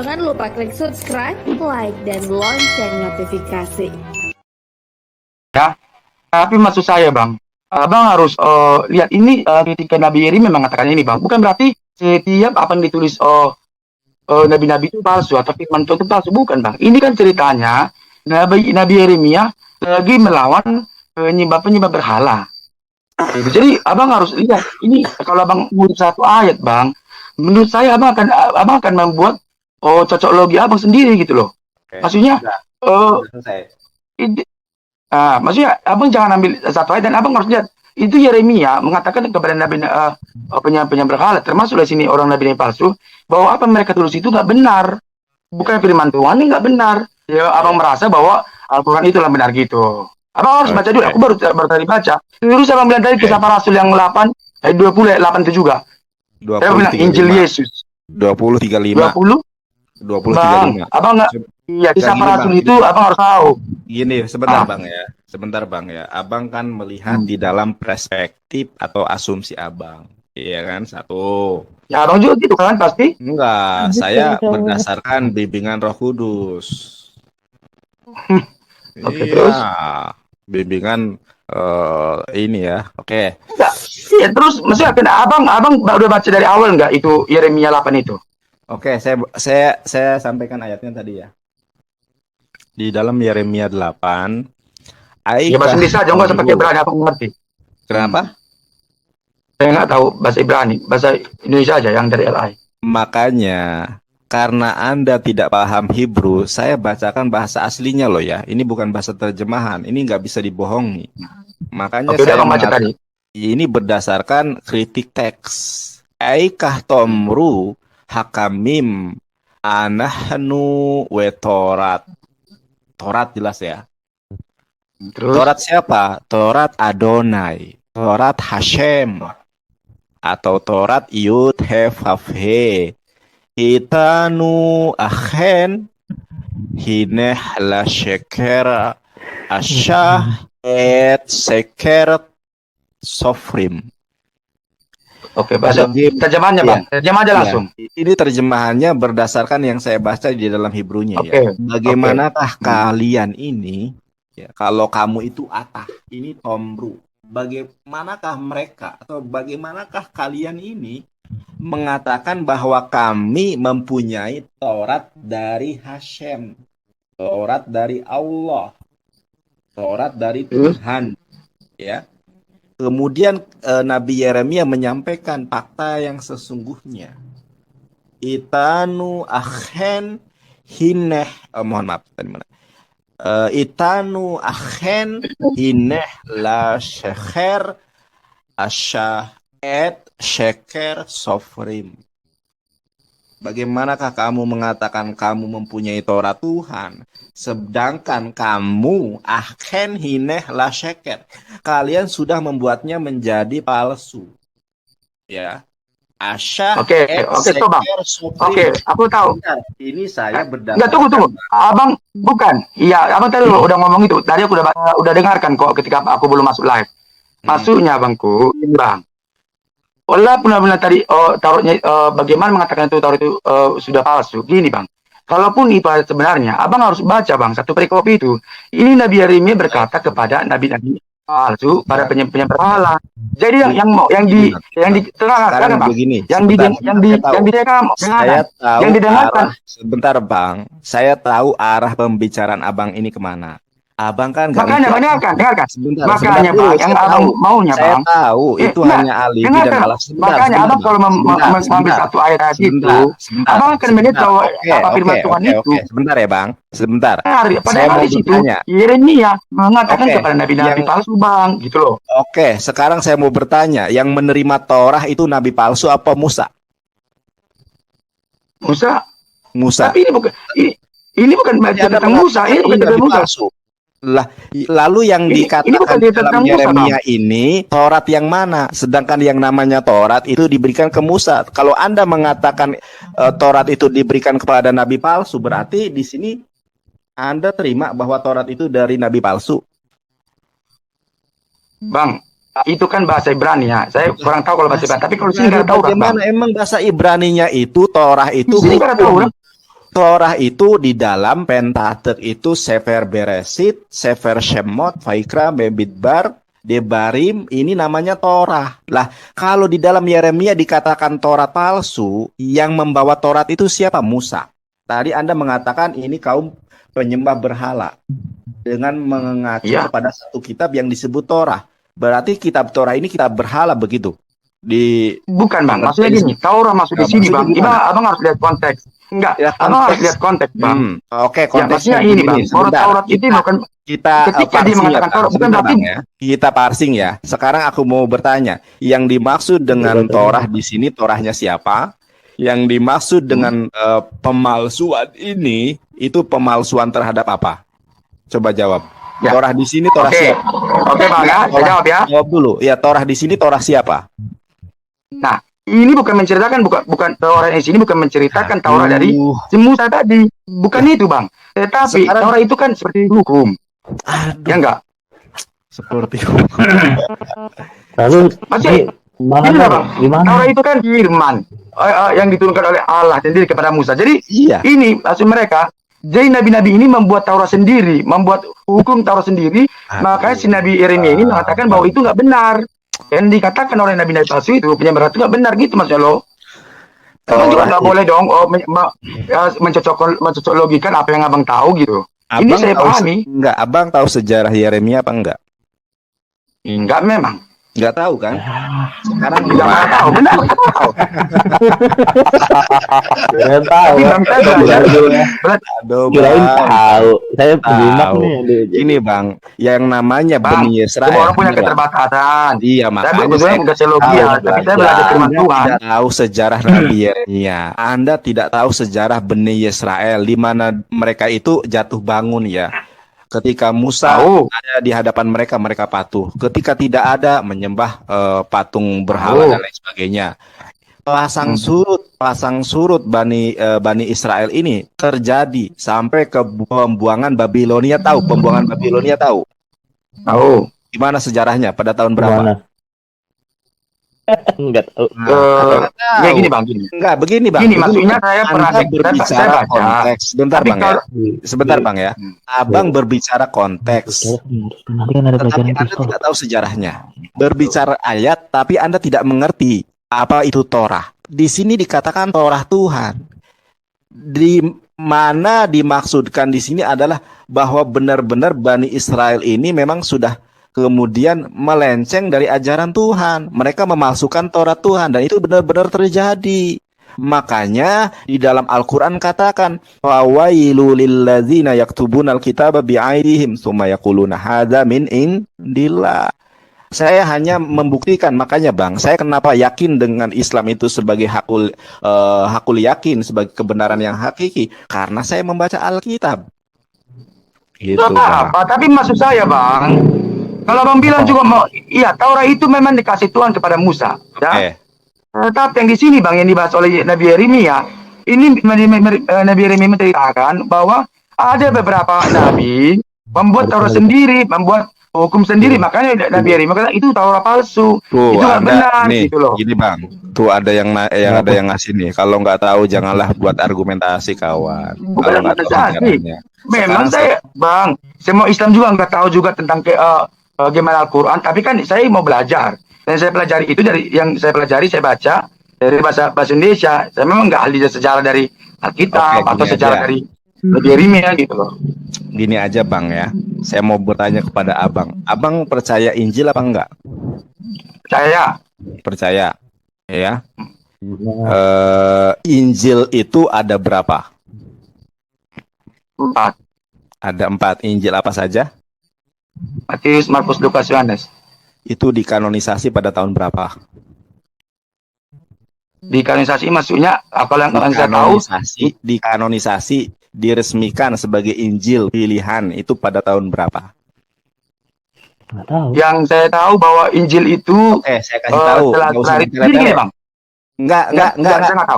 Jangan lupa klik subscribe, like, dan lonceng notifikasi. Ya, tapi maksud saya Bang, Abang harus lihat ini ketika Nabi Yeremia mengatakan ini Bang, bukan berarti setiap apa yang ditulis nabi-nabi itu palsu atau firman Tuhan itu palsu, bukan Bang. Ini kan ceritanya Nabi Yeremia lagi melawan penyembah berhala. Jadi Abang harus lihat ini, kalau Abang ngurus satu ayat Bang, menurut saya Abang akan membuat cocok logi Abang sendiri gitu loh. Oke. Maksudnya Selesai. maksudnya abang jangan ambil satu ayat dan abang harus lihat itu Yeremia mengatakan kepada nabi penyembah berhala, termasuk di sini orang nabi palsu, bahwa apa mereka tulis itu nggak benar, bukan firman Tuhan, ini nggak benar. Ya abang merasa bahwa Al-Quran itulah benar gitu. Abang harus baca dulu. Aku baru tadi baca. Terus abang bilang tadi kisah para rasul yang 8 ayat 20 ayat 8 itu juga. 20 Saya bilang Injil Yesus 20 35. 20 Bang, abang nggak, iya kisah para rasul itu abang harus tahu. Gini, sebentar Bang ya. Sebentar Bang ya. Abang kan melihat di dalam perspektif atau asumsi Abang. Iya kan? Satu. Ya abang juga gitu kan pasti. Enggak, saya berdasarkan bimbingan Roh Kudus. Oke, Iya, terus? bimbingan ini ya. Oke. Ya terus maksudnya abang udah baca dari awal nggak itu Yeremia 8 itu? Oke, saya sampaikan ayatnya tadi ya. Di dalam Yeremia 8, Ya bahasa Inggris saja, nggak usah pakai Ibrani, apa ngerti? Kenapa? Saya nggak tahu bahasa Ibrani, bahasa Indonesia aja yang dari LI. Makanya, karena Anda tidak paham Hebrew, saya bacakan bahasa aslinya loh ya. Ini bukan bahasa terjemahan, ini nggak bisa dibohongi. Makanya Oke, saya udah baca tadi. ini berdasarkan kritik teks. Aikah tomru hakamim anahnu wetorat. Torat jelas ya. Terus? Torat siapa? Torat Adonai, Torat Hashem, atau Torat Yud He Vav He. Hitanu achen hineh la sheker asyah et seker sofrim. Oke, bahasa terjemahannya Bang. Terjemah aja langsung. Ini terjemahannya berdasarkan yang saya baca di dalam Hebrew-nya ya. Oke. Bagaimanakah kalian ini? Ya, kalau kamu itu atah, ini tomru. Bagaimanakah mereka atau bagaimanakah kalian ini mengatakan bahwa kami mempunyai Taurat dari Hashem, Taurat dari Allah, Taurat dari Tuhan, ya. Kemudian Nabi Yeremia menyampaikan fakta yang sesungguhnya. Itanu achen hineh, mohon maaf tadi mana? Itanu achen hineh la sheker asyah et sheker sofrim. Bagaimanakah kamu mengatakan kamu mempunyai Taurat Tuhan, sedangkan kamu achen hineh la sheker, kalian sudah membuatnya menjadi palsu, ya. Asyah et sheker sofrim. Oke, aku tahu. Ini saya berdasarkan. Enggak, tunggu. Abang bukan. Iya, abang tadi udah ngomong itu. Tadi aku udah dengarkan kok ketika aku belum masuk live. Maksudnya Bangku, Bang. Allah benar-benar tadi taruhnya bagaimana mengatakan itu taruh itu sudah palsu. Gini Bang, kalaupun itu sebenarnya, abang harus baca Bang satu perikop itu. Ini Nabi Yeremia berkata kepada nabi-nabi palsu pada penyembah berhala. Jadi yang diterangkan Bang, yang didengarkan. Sebentar Bang, saya tahu arah pembicaraan abang ini kemana. Abang kan makanya dengarkan. Sebentar, makanya Bang, yang abang maunya saya Bang. tahu itu hanya alibi dan alasan. Makanya abang kalau mengambil satu ayat itu, abang akan melihat bahwa apa firman Tuhan itu. Sebentar ya Bang, sebentar. Saya mau bertanya. Yeremia mengatakan kepada nabi-nabi palsu Bang, gitu loh. Oke, sekarang saya mau bertanya, yang menerima Torah itu nabi palsu apa Musa? Musa. Tapi ini bukan baca tentang Musa, ini bukan tentang Musa. Lalu yang dikatakan dalam Yeremia ini Taurat yang mana? Sedangkan yang namanya Taurat itu diberikan ke Musa. Kalau Anda mengatakan Taurat itu diberikan kepada nabi palsu, berarti di sini Anda terima bahwa Taurat itu dari nabi palsu. Bang, itu kan bahasa Ibrani ya. Saya kurang tahu kalau bahasa Ibrani, tapi kalau sini nggak tahu bagaimana emang bahasa Ibraninya itu Torah itu sini nggak tahu. Torah itu di dalam Pentateuch itu Sefer Bereshit, Sefer Shemot, Vaikra, Bamidbar, Debarim, ini namanya Torah. Lah, kalau di dalam Yeremia dikatakan Torah palsu, yang membawa Torah itu siapa? Musa. Tadi Anda mengatakan ini kaum penyembah berhala dengan mengacu kepada satu kitab yang disebut Torah. Berarti kitab Torah ini kitab berhala begitu. Bukan Bang, maksudnya gini, Torah masuk di sini Bang. Abang harus lihat konteks. Enggak, ya, abang harus lihat konteks Bang. Oke, konteksnya ini Bang. Taurat itu bukan ketika dia mengatakan Torah bukan berarti ya. Kita parsing ya. Sekarang aku mau bertanya, yang dimaksud dengan Torah di sini Torahnya siapa? Yang dimaksud dengan pemalsuan ini itu pemalsuan terhadap apa? Coba jawab. Ya. Torah di sini Torah siapa? Oke Bang ya, saya jawab ya. Jawab dulu. Ya, Torah di sini Torah siapa? Nah, ini bukan menceritakan bukan Torah di sini bukan menceritakan Torah dari si Musa tadi. Bukan itu, Bang. Tetapi Torah itu kan seperti hukum. Ya enggak? Seperti hukum. Lalu gimana? Torah itu kan firman yang diturunkan oleh Allah sendiri kepada Musa. Jadi ini maksud mereka, jadi nabi-nabi ini membuat Taurat sendiri, membuat hukum Taurat sendiri. Makanya si Nabi Yeremia ini mengatakan bahwa itu nggak benar. Yang dikatakan oleh nabi-nabi palsu itu penyembah itu nggak benar gitu maksudnya lo. Abang juga nggak boleh dong mencocok logikan apa yang abang tahu gitu. Abang ini saya pahami. Enggak, abang tahu sejarah Yeremia apa enggak? Enggak memang. Enggak tahu kan? Sekarang enggak tahu. Benar tahu. Enggak tahu. Kirain tahu. Saya penyimak nih. Ini Bang, yang namanya Bani Israel. Semua orang punya keterbatasan. Iya, makanya saya bukan teologi ya, tapi saya belajar firman Tuhan. Tidak tahu sejarah Nabi Yeremia. Anda tidak tahu sejarah Bani Israel di mana mereka itu jatuh bangun ya. Ketika Musa ada di hadapan mereka, mereka patuh. Ketika tidak ada, menyembah patung berhala dan lain sebagainya. Pasang surut Bani Israel ini terjadi sampai ke pembuangan Babilonia. Tahu pembuangan Babilonia tahu? Tahu. Gimana sejarahnya? Pada tahun berapa? Enggak tahu. Ya gini Bang, gini. Enggak, begini Bang. Gini maksudnya saya pernah berbicara konteks. Sebentar Bang ya. Sebentar Bang ya. Abang berbicara konteks. Tetapi Anda tidak tahu sejarahnya. Berbicara ayat tapi Anda tidak mengerti apa itu Torah. Di sini dikatakan Torah Tuhan. Di mana dimaksudkan di sini adalah bahwa benar-benar Bani Israel ini memang sudah kemudian melenceng dari ajaran Tuhan. Mereka memalsukan Taurat Tuhan dan itu benar-benar terjadi. Makanya di dalam Al-Qur'an katakan fawailul lilladzina yaktubunal kitaba bi'aidihim tsumma yaquluna hadza min indillah. Saya hanya membuktikan, makanya Bang, saya kenapa yakin dengan Islam itu sebagai hakul yakin, sebagai kebenaran yang hakiki, karena saya membaca Alkitab. Gitu, apa? Tapi maksud saya Bang, kalau Bang bilang juga mau, iya Taurat itu memang dikasih Tuhan kepada Musa, ya. Tapi yang di sini Bang yang dibahas oleh Nabi Yeremia, ini Nabi Yeremia menceritakan bahwa ada beberapa nabi membuat Taurat sendiri, membuat hukum sendiri, makanya Nabi Yeremia kata itu Taurat palsu, itu nggak benar, nih, gitu loh. Gini Bang, tuh ada yang ada yang ngasih nih. Kalau nggak tahu janganlah buat argumentasi kawan. Bukan argumentasi. Memang saya Bang, semua Islam juga nggak tahu juga tentang bagaimana Al-Quran, tapi kan saya mau belajar dan saya pelajari itu dari yang saya pelajari, saya baca dari bahasa Indonesia. Saya memang nggak ahli sejarah dari Alkitab atau sejarah dari Yeremia gitu loh. Gini aja Bang ya, saya mau bertanya kepada Abang. Abang percaya Injil apa enggak? Percaya ya. Injil itu ada berapa? 4. Ada 4. Injil apa saja? Matius, Markus, Lukas, Yohanes. Itu dikanonisasi pada tahun berapa? Dikanonisasi maksudnya kalau yang saya tahu dikanonisasi diresmikan sebagai Injil pilihan itu pada tahun berapa? Nggak tahu. Yang saya tahu bahwa Injil itu saya kasih tahu. Gini, Bang. Enggak.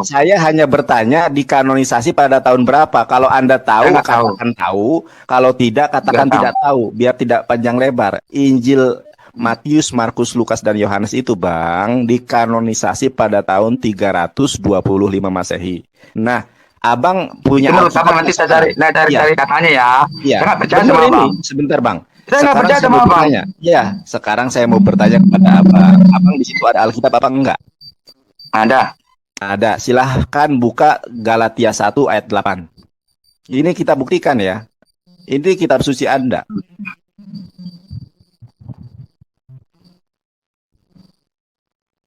Saya hanya bertanya dikanonisasi pada tahun berapa. Kalau Anda tahu, katakan tahu. Kalau tidak, katakan tidak tahu. Biar tidak panjang lebar. Injil Matius, Markus, Lukas, dan Yohanes itu Bang dikanonisasi pada tahun 325 Masehi. Nah, Abang punya Menurut Alkitab abang nanti saya cari, Iya. cari katanya ya. Iya. Saya nggak percaya Benar sama ini. abang. Sebentar, Bang. Saya nggak Sekarang percaya saya sama mau abang. bertanya. Ya, sekarang saya mau bertanya kepada Abang. Abang di situ ada Alkitab apa enggak? Ada. Ada. Silahkan buka Galatia 1 ayat 8. Ini kita buktikan ya. Ini kitab suci Anda.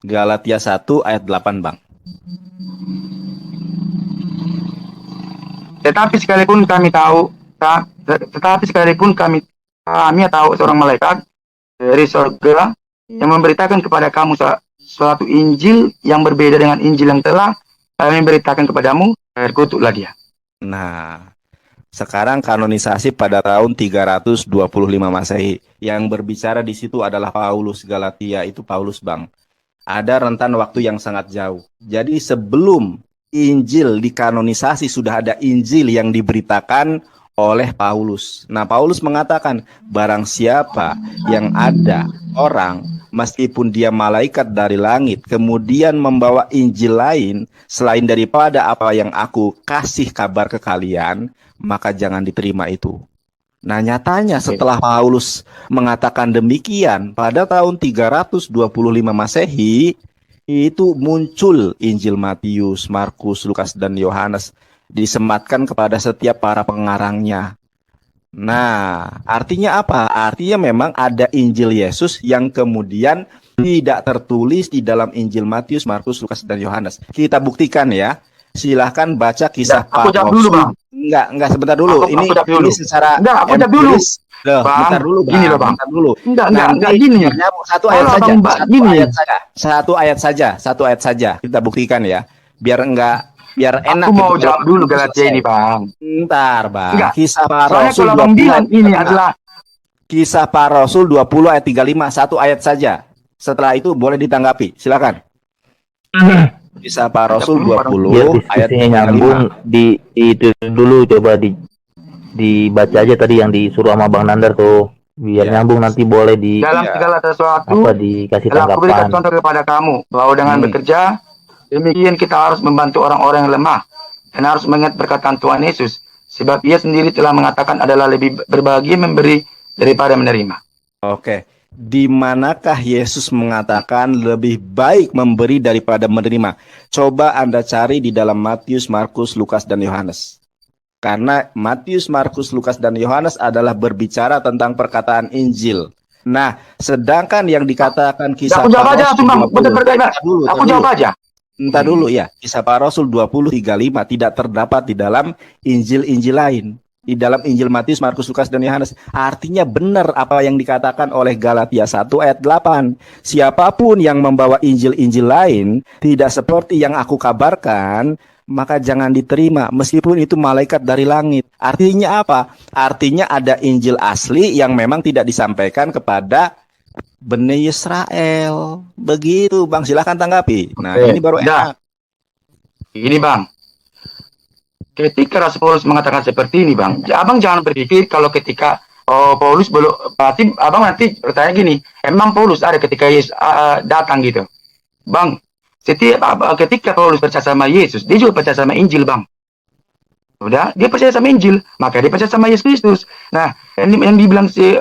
Galatia 1 ayat 8, Bang. Tetapi sekalipun kami tahu, tetapi sekalipun kami tahu seorang malaikat dari surga yang memberitakan kepada kamu suatu Injil yang berbeda dengan Injil yang telah kami beritakan kepadamu, terkutuklah dia. Nah, sekarang kanonisasi pada tahun 325 Masehi. Yang berbicara di situ adalah Paulus. Galatia itu Paulus, Bang. Ada rentan waktu yang sangat jauh. Jadi sebelum Injil dikanonisasi sudah ada Injil yang diberitakan oleh Paulus. Nah, Paulus mengatakan, barang siapa yang ada orang, meskipun dia malaikat dari langit, kemudian membawa Injil lain selain daripada apa yang aku kasih kabar ke kalian, maka jangan diterima itu. Nah, nyatanya setelah Paulus mengatakan demikian, pada tahun 325 Masehi, itu muncul Injil Matius, Markus, Lukas, dan Yohanes disematkan kepada setiap para pengarangnya. Nah, artinya apa? Artinya memang ada Injil Yesus yang kemudian tidak tertulis di dalam Injil Matius, Markus, Lukas, dan Yohanes. Kita buktikan ya. Silahkan baca kisah Aku jawab dulu, Bang. Enggak, sebentar dulu. Aku jawab dulu. Ini secara Aku jawab dulu. Loh, Bang, bentar dulu, Bang. gini loh, Bang. Bentar dulu. Enggak gini. Satu ayat Kalau saja. Abang gini. Satu ayat saja. Kita buktikan ya. Biar enak. Aku mau gitu. jawab dulu Galatia ini, Bang. Bentar, Bang. Enggak. Kisah para Soalnya Rasul kalau Abang 20 bilang ayat ini 35. adalah Kisah para Rasul 20 ayat 35, satu ayat saja. Setelah itu boleh ditanggapi. Silakan. Kisah para Rasul 20 Biar ayat diskusinya nyambung 35. itu dulu coba dibaca aja tadi yang disuruh sama Bang Nandar tuh. Biar Ya. nyambung nanti boleh dalam segala sesuatu apa dikasih telah aku berikan tanggapan. contoh kepada kamu bahwa dengan bekerja demikian kita harus membantu orang-orang yang lemah dan harus mengingat perkataan Tuhan Yesus sebab ia sendiri telah mengatakan adalah lebih berbahagia memberi daripada menerima. Oke. Di manakah Yesus mengatakan lebih baik memberi daripada menerima? Coba Anda cari di dalam Matius, Markus, Lukas, dan Yohanes. Karena Matius, Markus, Lukas, dan Yohanes adalah berbicara tentang perkataan Injil. Nah, sedangkan yang dikatakan kisah Aku jawab aja, para Rasul Bang. 20. Betul. Aku jawab aja. Entar dulu ya. Kisah para Rasul 20:35 tidak terdapat di dalam Injil-Injil lain. Di dalam Injil Matius, Markus, Lukas, dan Yohanes. Artinya benar apa yang dikatakan oleh Galatia 1 ayat 8. Siapapun yang membawa Injil-Injil lain tidak seperti yang aku kabarkan, maka jangan diterima meskipun itu malaikat dari langit. Artinya apa? Artinya ada Injil asli yang memang tidak disampaikan kepada Bani Israel. Begitu, Bang. Silahkan tanggapi. Nah, ini baru enak. Ini, Bang. Ketika Rasul Paulus mengatakan seperti ini, Bang, Abang jangan berpikir kalau ketika Paulus belum, berarti Abang nanti bertanya gini, emang Paulus ada ketika Yesus datang gitu, Bang? Ketika Paulus percaya sama Yesus, dia juga percaya sama Injil, Bang. Udah, dia percaya sama Injil, maka dia percaya sama Yesus Kristus. Nah, yang dibilang si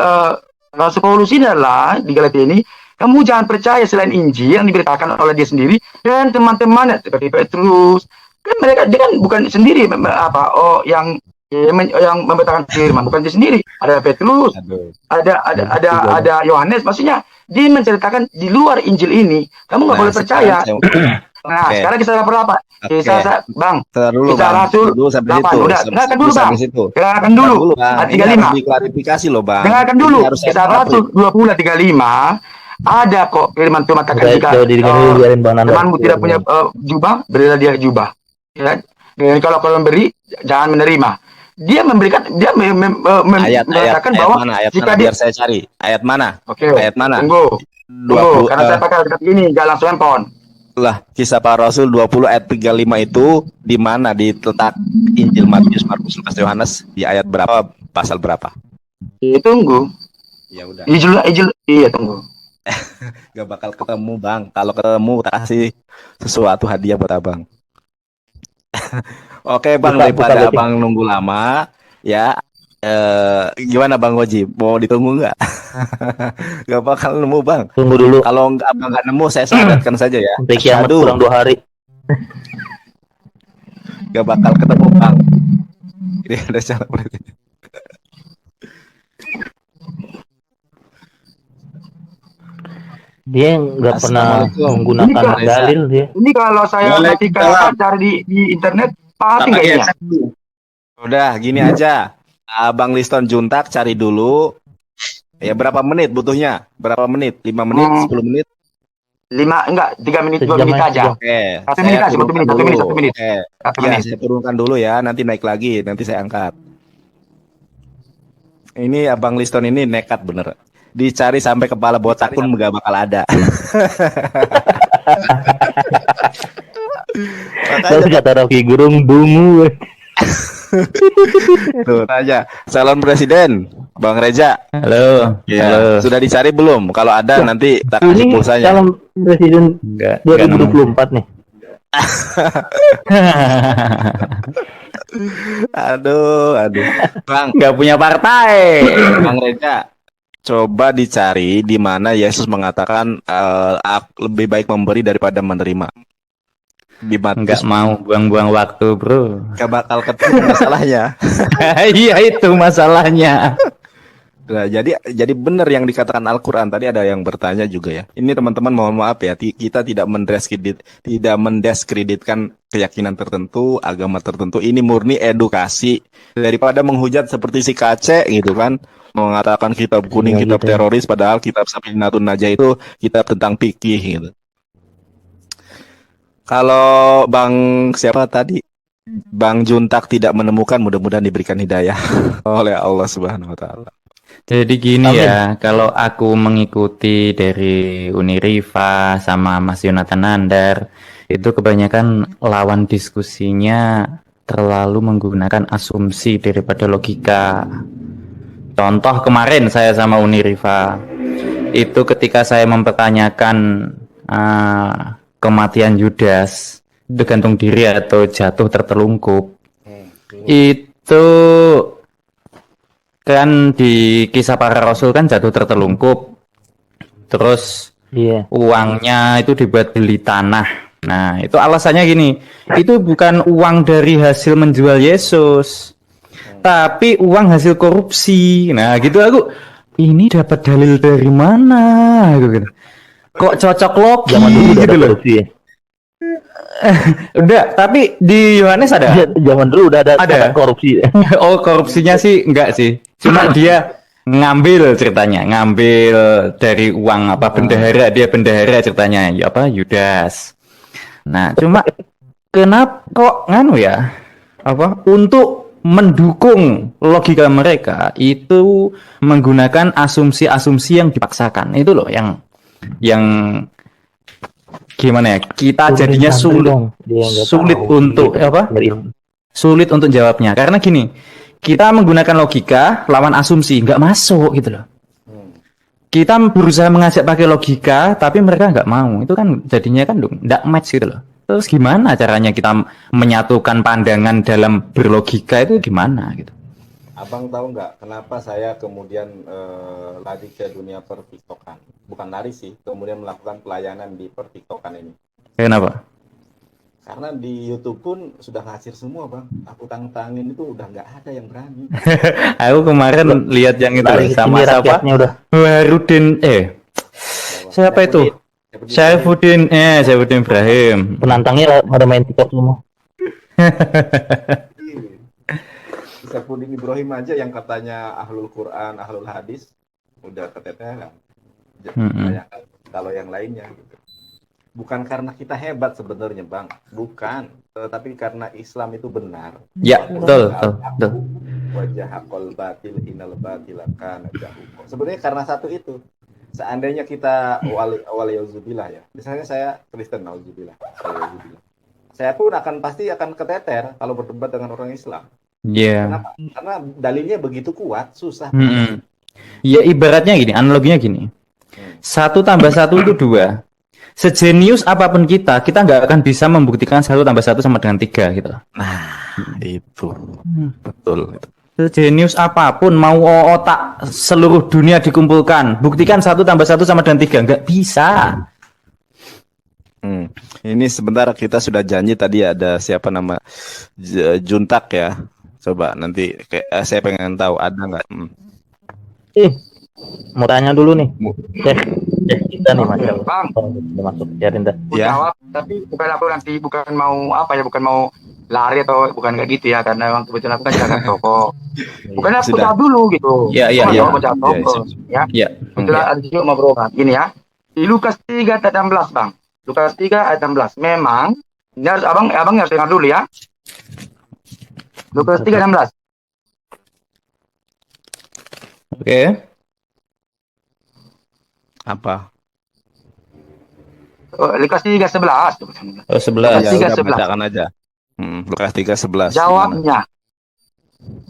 Rasul Paulus ini adalah di Galatia ini, kamu jangan percaya selain Injil yang diberitakan oleh dia sendiri dan teman-temannya seperti Petrus. Kan mereka dia kan bukan sendiri yang memberitakan firman, bukan dia sendiri. Ada Petrus, ada Yohanes, maksudnya dia menceritakan di luar Injil ini. Kamu nggak boleh percaya. Nah, sekarang kisah berapa? Kisah Bang. Kisah Rasul 8. Udah, dengarkan dulu, Bang. Dengarkan dulu. Ayat 35. Diklarifikasi loh, Bang. Dengarkan dulu. Kisah Rasul 20 35. Ada kok firman Tuhan katakan jika temanmu tidak punya jubah, berilah dia jubah. Ya, dan kalau kalian beri, jangan menerima. Dia memberikan, dia mengatakan bahwa jika dia, biar saya cari ayat mana? Oke. Ayat mana? Tunggu. Karena saya pakai ayat ini, jangan langsung handphone. Lah, Kisah Para Rasul 20 ayat 35 itu di mana diletak Injil Matius, Markus, Lukas, Yohanes di ayat berapa, pasal berapa? Tunggu. Ya udah. Iya, tunggu. Gak bakal ketemu, Bang. Kalau ketemu kasih sesuatu hadiah buat Abang. Oke Bang, Buka daripada berarti. Abang nunggu lama, ya gimana Bang Oji? Mau ditunggu nggak? Gak bakal nemu Bang. Tunggu dulu Kalau Abang nggak nemu, saya syahadatkan saja ya. sampai kiamat Asyhadu, kurang 2 hari. gak bakal ketemu Bang. Ini ada calon presiden. Dia nggak pernah Assalamualaikum. Ini menggunakan Kak, Reza. dalil dia. ini kalau saya ketika Waalaikumsalam. cari di internet pasti nggak Pakai ini ya? satu. Udah, gini aja. Abang Liston Juntak cari dulu. Ya berapa menit butuhnya? Berapa menit? 5 menit? 10 menit? 3 menit, 2 Sejam menit aja, aja. sejam. Oke, Satu menit aja, satu menit, turunkan dulu. satu menit. Oke. Satu Ya, menit. saya turunkan dulu ya, nanti naik lagi, nanti saya angkat. Ini Abang Liston ini nekat bener. Dicari sampai kepala botak pun nggak bakal ada. Terus Makanya kata Rocky Gerung dungu. tuh aja. Calon presiden, Bang Reza. Halo. Ya, Halo. sudah dicari belum? Kalau ada nanti tak kasih Ini pulsanya. calon presiden Enggak 2024 nih. Aduh. Bang, enggak punya partai. Bang Reza, coba dicari di mana Yesus mengatakan lebih baik memberi daripada menerima. Di Enggak Matius mau buang-buang waktu, Bro. gak bakal ketemu masalahnya. Iya itu masalahnya. Nah, jadi benar yang dikatakan Al-Qur'an tadi. Ada yang bertanya juga ya. Ini teman-teman mohon maaf ya, kita tidak mendiskreditkan keyakinan tertentu, agama tertentu. Ini murni edukasi daripada menghujat seperti si Kace gitu kan. Mengatakan kitab kuning, Iya, kitab gitu ya. teroris, padahal kitab Safinatun Najah itu kitab tentang fikih gitu. Kalau Bang siapa tadi? Bang Juntak tidak menemukan, mudah-mudahan diberikan hidayah oleh Allah Subhanahu wa taala. Jadi gini Amin. ya, kalau aku mengikuti dari Uniriva sama Mas Yonatan Nandar, itu kebanyakan lawan diskusinya terlalu menggunakan asumsi daripada logika. Contoh kemarin saya sama Uniriva, itu ketika saya mempertanyakan kematian Yudas, itu gantung diri atau jatuh tertelungkup, itu kan di kisah para rasul kan jatuh tertelungkup, terus Iya. uangnya itu dibuat beli tanah. Nah, itu alasannya gini, itu bukan uang dari hasil menjual Yesus, tapi uang hasil korupsi. Nah, gitu aku, ini dapat dalil dari mana? Gitu. Kok cocok logi Zaman dulu udah gitu ada loh. korupsi ya. Udah, tapi di Yohanes ada. Zaman dulu udah ada Ada. kata korupsi. Oh, korupsinya sih enggak sih. Cuma dia ngambil ceritanya, ngambil dari uang apa bendahara, dia bendahara ceritanya, ya apa Yudas. Nah, cuma kenapa kok nganu ya? Apa untuk mendukung logika mereka itu menggunakan asumsi-asumsi yang dipaksakan. Itu loh yang gimana ya? Kita jadinya sulit untuk apa? Sulit untuk jawabnya karena gini, kita menggunakan logika lawan asumsi nggak masuk gitu loh. Kita berusaha mengajak pakai logika tapi mereka nggak mau, itu kan jadinya kan nggak match gitu loh. Terus gimana caranya kita menyatukan pandangan dalam berlogika itu gimana gitu? Abang tahu nggak kenapa saya kemudian lari ke dunia pertiktokan? Bukan lari sih, kemudian melakukan pelayanan di pertiktokan ini. Kenapa? Karena di YouTube pun sudah ngasir semua bang. Aku tangin itu udah nggak ada yang berani. Aku kemarin lihat yang itu loh, sama siapa? Udah. Warudin siapa itu? Saifuddin Ibrahim. Penantangnya pada main TikTok semua. Saifuddin Ibrahim aja yang katanya ahlul Quran, ahlul hadis, udah keteteran. Bayangkan kalau yang lainnya gitu. Bukan karena kita hebat sebenarnya bang, bukan, tetapi karena Islam itu benar. Ya, betul. Wajah akol batil inal batilakan jahuko. Sebenarnya karena satu itu. Seandainya kita waliyauzubillah ya. Misalnya saya Kristen, auzubillah. Saya pun pasti akan keteter kalau berdebat dengan orang Islam. Iya. Kenapa? Karena dalilnya begitu kuat, susah. Ya ibaratnya gini, analoginya gini. 1 tambah 1 itu 2. Sejenius apapun kita nggak akan bisa membuktikan 1+1 sama dengan 3 gitu. Itu betul. Sejenius apapun, mau otak seluruh dunia dikumpulkan, buktikan 1+1 sama dengan 3, nggak bisa. Ini sebentar, kita sudah janji tadi ada siapa nama Juntak ya. Coba nanti saya pengen tahu ada nggak? Mau tanya dulu nih. Kita nih Mas. Bang. Udah masuk. Biarin dah. Ya. Jawab, tapi bukan aku nanti bukan mau apa ya, bukan mau lari atau bukan kayak gitu ya, karena memang kebetulan aku kan jaga toko. Bukan aku Sudah. jawab dulu gitu. Iya. Aku jawab toko, ya. Iya. Kebetulan ada juga mau berobat. Gini ya. Di Lukas 3 ayat 16, Bang. Lukas 3 ayat 16. Memang ini harus abang harus dengar dulu ya. Lukas 3 ayat 16. Oke. Apa? Lukas 3 11. Oh, 11. Ya, 3:11. udah bacakan aja. Lukas 3:11. Jawabnya,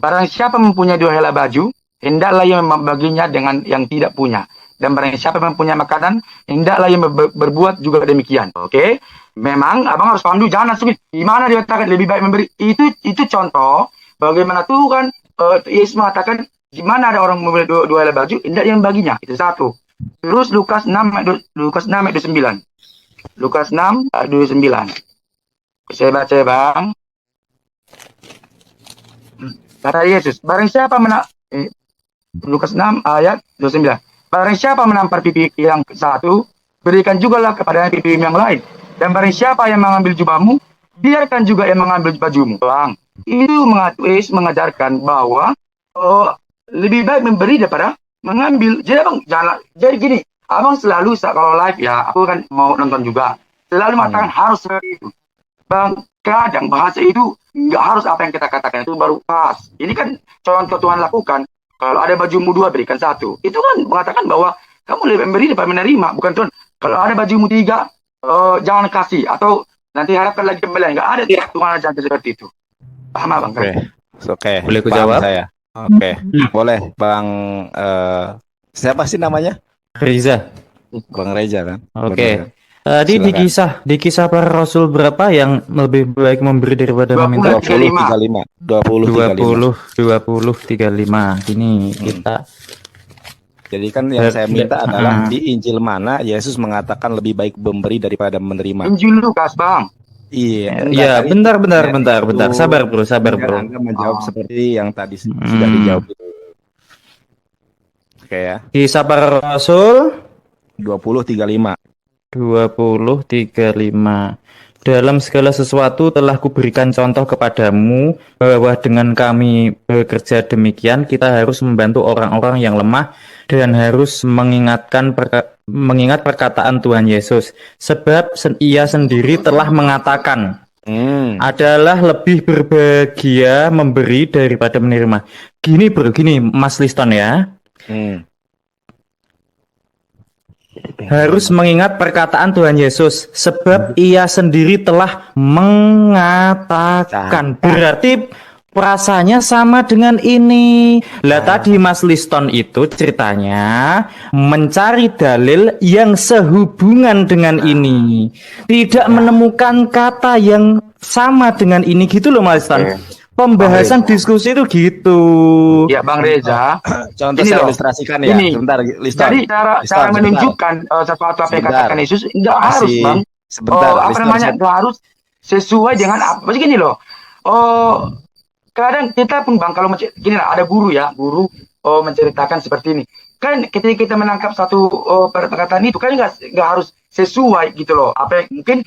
barang siapa mempunyai 2 helai baju, hendaklah ia membaginya dengan yang tidak punya. Dan barang siapa mempunyai makanan, hendaklah ia berbuat juga demikian. Oke? Memang abang harus paham dulu, jangan langsung gimana dia katakan lebih baik memberi. Itu contoh bagaimana Tuhan Yesus mengatakan gimana ada orang membeli 2 helai baju, hendak ia membaginya. Itu satu. Terus Lukas 6 ayat 29. Lukas 6 ayat 29. Saya baca ya, Bang. Kata Yesus, barang siapa Lukas 6 ayat 29. Barang siapa menampar pipi yang satu, berikan jugalah kepada pipi yang lain. Dan barang siapa yang mengambil jubahmu, biarkan juga yang mengambil bajumu. Bang, itu Yesus mengajarkan bahwa lebih baik memberi daripada mengambil. Jadi abang jadi gini, abang selalu kalau live ya, aku kan mau nonton juga, selalu mengatakan harus seperti itu. Bang, kadang bahasa itu nggak harus apa yang kita katakan itu baru pas. Ini kan contoh Tuhan lakukan. Kalau ada bajumu 2, berikan 1. Itu kan mengatakan bahwa kamu lebih memberi daripada menerima. Bukan Tuhan, kalau ada bajumu 3, jangan kasih. Atau nanti harapkan lagi kembali. Nggak ada Tuhan aja seperti itu. Paham Bang? Oke. Boleh aku paham jawab? saya. Oke. Boleh, Bang. Siapa sih namanya? Riza. Bang Reza kan? Oke. Benar. Tadi Silakan. di kisah para rasul berapa yang lebih baik memberi daripada 20, meminta? 20 35. 20 35. Ini kita Jadi kan yang saya minta Ah. adalah di Injil mana Yesus mengatakan lebih baik memberi daripada menerima. Injil Lukas, Bang. Iya. ya, tadi bentar. itu Sabar, Bro. biar Anda menjawab seperti yang tadi sudah Hmm. dijawab itu. Oke ya. Kisah para rasul 20:35. 20:35. Dalam segala sesuatu telah kuberikan contoh kepadamu bahwa dengan kami bekerja demikian kita harus membantu orang-orang yang lemah dan harus mengingat perkataan Tuhan Yesus, sebab ia sendiri telah mengatakan adalah lebih berbahagia memberi daripada menerima. Gini Mas Liston ya. Harus mengingat perkataan Tuhan Yesus, sebab ia sendiri telah mengatakan. Berarti Frasanya sama dengan ini. Lah tadi Mas Liston itu ceritanya mencari dalil yang sehubungan dengan ini. Tidak menemukan kata yang sama dengan ini gitu loh Mas Liston. Pembahasan diskusi itu gitu. Ya Bang Reza. Contoh Ini saya loh. ilustrasikan ya. Ini. Sebentar, Liston. Jadi cara menunjukkan sesuatu apa yang katakan Yesus enggak harus Bang. Sebentar, apa Liston, namanya? Enggak harus sesuai dengan apa. Maksudnya gini loh. Kadang kita pun Bang kalau gini lah, ada guru menceritakan seperti ini. Kan ketika kita menangkap satu perkataan itu kan nggak harus sesuai gitu loh. Apa yang mungkin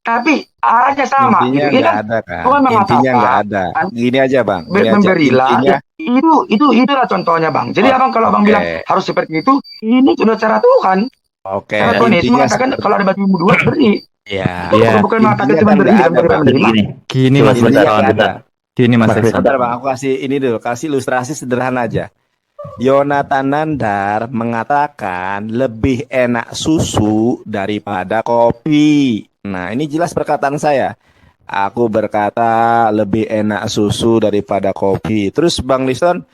tapi arahnya sama. Intinya gitu. nggak ada kan. Tuhan Intinya nggak mengatakan, ada. Gini aja Bang. Gini aja. memberilah. Intinya, Itulah contohnya Bang. Jadi abang kalau abang bilang harus seperti itu, ini sudah cara Tuhan. oke. Karena Tuhan Yesus Intinya mengatakan kalau ada bajumu dua beri. ya. Bukan mengatakan cuma beri dan menerima. Gini Mas Intinya Liston. nggak ada. Gini Mas Liston. Sebentar Bang, aku kasih ini dulu, kasih ilustrasi sederhana aja. Yonatan Nandar mengatakan lebih enak susu daripada kopi. Nah, ini jelas perkataan saya. Aku berkata lebih enak susu daripada kopi. Terus Bang Liston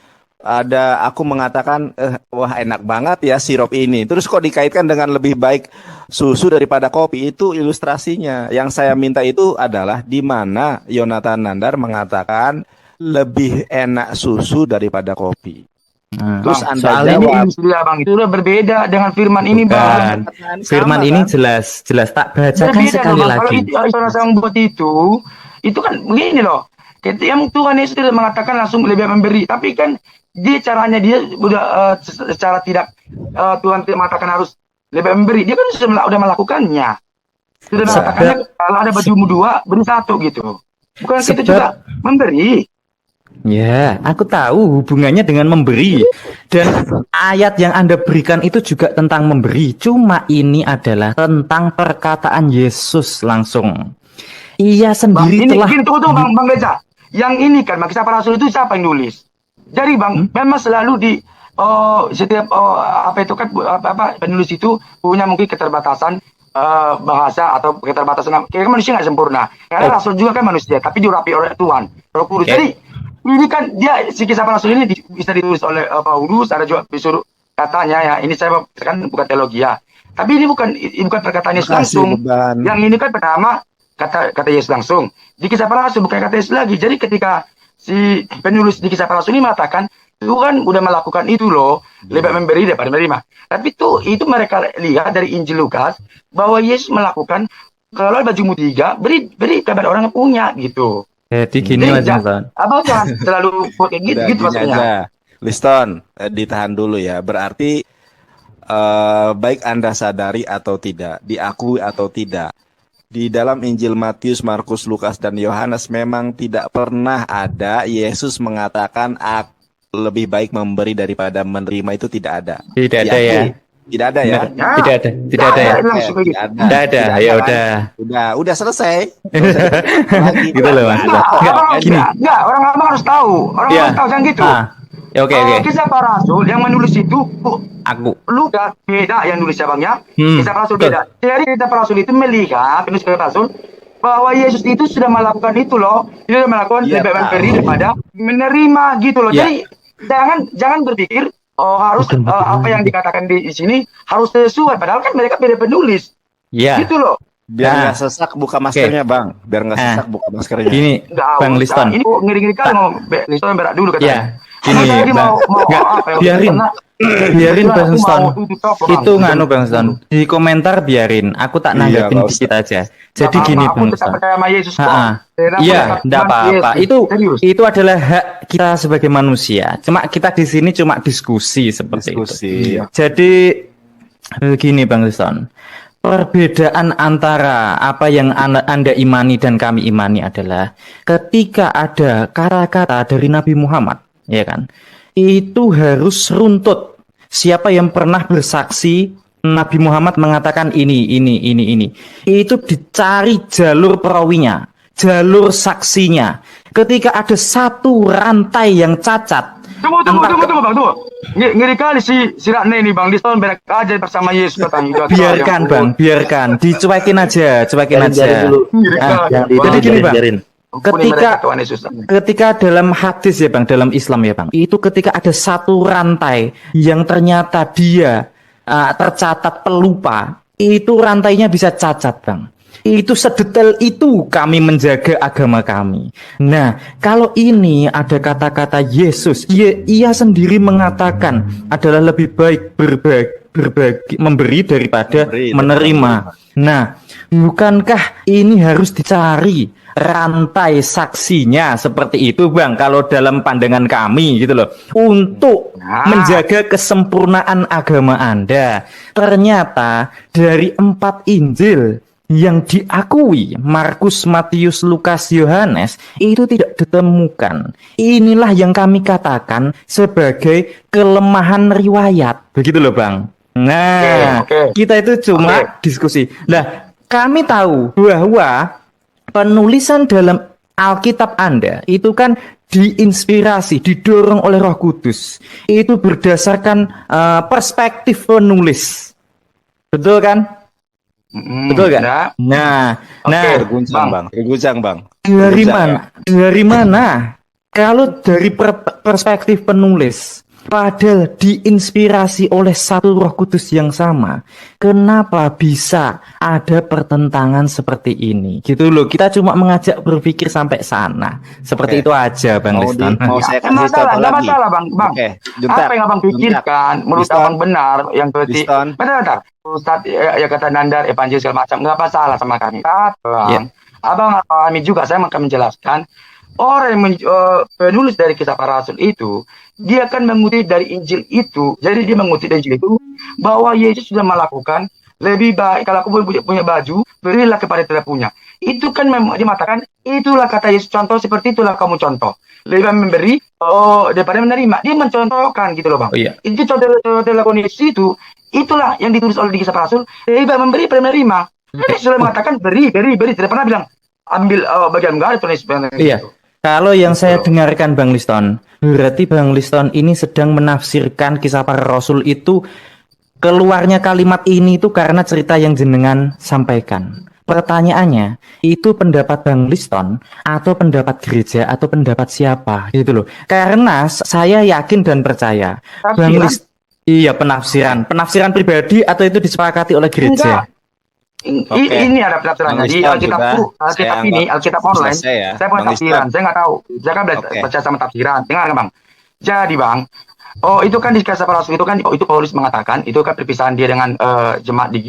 aku mengatakan wah enak banget ya sirup ini. Terus kok dikaitkan dengan lebih baik susu daripada kopi, itu ilustrasinya. Yang saya minta itu adalah di mana Yonatan Nandar mengatakan lebih enak susu daripada kopi. Terus Bang, Anda soal ini jawab, sudah bang, itu udah berbeda dengan firman ini bang. Bukan. Firman ini jelas tak bacakan Berbeda sekali loh, bang. Kalau lagi. itu orang yang buat itu kan begini loh. Yang Tuhan Yesus tidak mengatakan langsung lebih memberi, tapi kan caranya dia udah secara tidak Tuhan tidak mengatakan harus lebih memberi. Dia kan sudah melakukannya. Sudah mengatakannya kalau ada bajumu 2, beri 1 gitu. Bukan itu juga memberi. Ya, aku tahu hubungannya dengan memberi. Dan ayat yang Anda berikan itu juga tentang memberi. Cuma ini adalah tentang perkataan Yesus langsung. Ia sendiri ini, telah... tunggu Bang Reza. Yang ini kan, Kisah Para Rasul itu siapa yang nulis? Jadi Bang, memang selalu di setiap penulis itu punya mungkin keterbatasan bahasa atau keterbatasan. Kayak manusia nggak sempurna. Karena Rasul juga kan manusia, tapi dirapi oleh Tuhan, Roh Kudus. Jadi ini kan dia Kisah Para Rasul ini bisa ditulis oleh Paulus, ada juga disuruh katanya ya. Ini saya kan bukan teologi ya. Tapi ini bukan perkataan Yesus langsung. Yang ini kan pertama kata Yesus langsung. Di Kisah Para Rasul bukan kata Yesus lagi. Jadi ketika si penulis di Kisah Para Rasul ini mengatakan Tuhan udah melakukan itu loh, lebih memberi daripada menerima. Tapi itu mereka lihat dari Injil Lukas bahwa Yesus melakukan kalau bajumu 3, beri kepada orang yang punya gitu. Jadi gini Mas Liston. Abang jangan terlalu gitu maksudnya. Liston, ditahan dulu ya. Berarti baik Anda sadari atau tidak, diakui atau tidak, di dalam Injil Matius, Markus, Lukas, dan Yohanes memang tidak pernah ada Yesus mengatakan lebih baik memberi daripada menerima, itu tidak ada. Tidak ada ya. Tidak ada ya. Tidak ada ya. Tidak ada. Ya udah selesai. Gitu loh Mas. Enggak, orang abang harus tahu. Orang harus tahu jangan gitu. Oke. Kisah Para Rasul yang menulis itu Aku. Lukas beda yang nulis abangnya. Kisah Para Rasul beda. Jadi Kisah Para Rasul itu melihat penulis Kisah Para Rasul bahwa Yesus itu sudah melakukan itu loh. Dia sudah melakukan lebih memberi daripada menerima gitu loh. Jadi jangan berpikir harus apa yang dikatakan di sini harus sesuai. Padahal kan mereka beda penulis. Iya. Gitu loh. Biar nggak sesak buka maskernya Bang. Biar nggak sesak buka maskernya. Ini Bang Liston. Ini ngeri-ngeri kali ngomong. Liston berak dulu katanya. Ya. Ini Bang. Biarin Bang Liston. Itu nganu Bang Liston. Di komentar biarin. Aku tak nanggapin dikit aja. Jadi gini Bang Liston. Iya, enggak apa-apa. Itu adalah hak kita sebagai manusia. Cuma kita di sini cuma diskusi seperti itu. Jadi begini Bang Liston. Perbedaan antara apa yang Anda imani dan kami imani adalah ketika ada kata-kata dari Nabi Muhammad, ya kan? Itu harus runtut. Siapa yang pernah bersaksi Nabi Muhammad mengatakan ini. Itu dicari jalur perawinya, jalur saksinya. Ketika ada satu rantai yang cacat. Tunggu Bang. Ngeri kali si Ratne ini Bang. Liston berak aja bersama Yesus katanya. Biarkan. Dicuekin aja. Jadi gini Bang. Ketika dalam hadis ya Bang, dalam Islam ya Bang, itu ketika ada satu rantai yang ternyata dia tercatat pelupa, itu rantainya bisa cacat Bang. Itu sedetail itu kami menjaga agama kami. Nah, kalau ini ada kata-kata Yesus, ia sendiri mengatakan adalah lebih baik berbagi memberi daripada menerima. Nah, bukankah ini harus dicari rantai saksinya seperti itu Bang, kalau dalam pandangan kami gitu loh, untuk menjaga kesempurnaan agama Anda. Ternyata dari 4 Injil yang diakui Markus, Matius, Lukas, Yohanes itu tidak ditemukan. Inilah yang kami katakan sebagai kelemahan riwayat. Begitu loh Bang. Nah, kita itu cuma diskusi. Nah, kami tahu bahwa penulisan dalam Alkitab Anda itu kan diinspirasi, didorong oleh Roh Kudus. Itu berdasarkan perspektif penulis. Betul kan? Betul kan? Nah, Terguncang bang. Dari mana Kalau dari perspektif penulis, padahal diinspirasi oleh satu Roh Kudus yang sama, kenapa bisa ada pertentangan seperti ini? Gitu loh, kita cuma mengajak berpikir sampai sana. Seperti itu aja, Bang Liston. Mau saya kasih masalah, contoh nggak lagi. masalah bang. Oke, juntak. Apa yang abang pikirkan, menurut Liston. abang benar, yang berarti Liston. benar. Ustadz ya kata Nandar, evangelis segala macam, nggak masalah sama kami. Bang, abang alami juga, saya akan menjelaskan. Orang yang penulis dari Kisah Para Rasul itu, dia akan mengutip dari Injil itu. Jadi dia mengutip dari Injil itu bahwa Yesus sudah melakukan lebih baik kalau aku punya baju, berilah kepada yang tidak punya. Itu kan dia mengatakan, itulah kata Yesus, contoh seperti itulah kamu contoh. Lebih baik memberi daripada menerima. Dia mencontohkan gitu loh bang. Oh, iya. Itu contoh dilakukan Yesus itu, itulah yang ditulis oleh di Kisah Para Rasul. Lebih baik memberi daripada menerima. Yesus sudah mengatakan beri, tidak pernah bilang ambil bagian enggak tulis. Iya. Kalau yang saya dengarkan Bang Liston, berarti Bang Liston ini sedang menafsirkan Kisah Para Rasul itu, keluarnya kalimat ini itu karena cerita yang jenengan sampaikan. Pertanyaannya, itu pendapat Bang Liston atau pendapat gereja atau pendapat siapa gitu loh. Karena saya yakin dan percaya Bang Liston, iya, penafsiran pribadi atau itu disepakati oleh gereja. Ini ada penafsirannya di Alkitab ini, Alkitab online. Saya bukan tafsiran, saya nggak tahu. Saya kan baca sama tafsiran. Dengar kan bang? Jadi bang, itu kan di Kisah Para Rasul itu kan, itu Paulus mengatakan itu kan perpisahan dia dengan jemaat di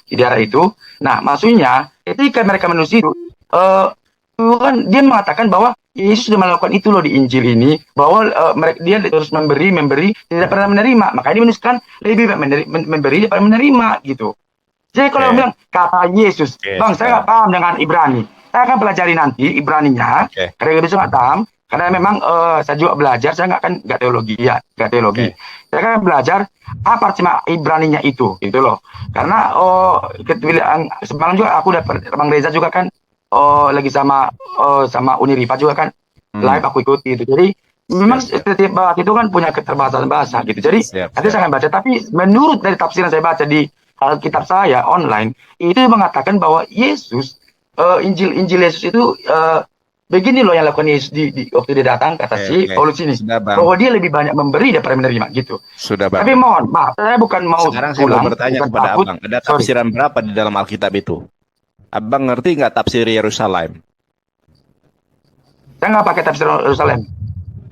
daerah itu. Nah, maksudnya ketika mereka menulis itu, kan dia mengatakan bahwa Yesus sudah melakukan itu loh di Injil ini, bahwa dia terus memberi, tidak pernah menerima. Makanya dia menuliskan lebih baik memberi daripada menerima gitu. Jadi kalau bilang kata Yesus, bang, saya nggak paham dengan Ibrani. Saya akan pelajari nanti Ibraninya, karena bisa nggak paham. Karena memang saya juga belajar, saya nggak teologi. Saya akan belajar apa arti Ibraninya itu, gitu loh. Karena semalam juga aku dapat Bang Reza juga kan. Lagi sama Unirifa juga kan live aku ikuti itu. Jadi memang setiap bahasa itu kan punya keterbatasan bahasa gitu. Jadi nanti saya akan baca. Tapi menurut dari tafsiran saya baca di Alkitab saya online itu mengatakan bahwa Yesus Injil Yesus itu begini loh yang lakukan Yesus di waktu dia datang kata si Paulus ini bahwa dia lebih banyak memberi daripada menerima gitu. Sudah bang. Tapi mohon maaf, saya bukan mau. Sekarang saya mau bertanya kepada abang, ada tafsiran berapa di dalam Alkitab itu? Abang ngerti nggak tafsir Yerusalem? Saya nggak pakai tafsir Yerusalem.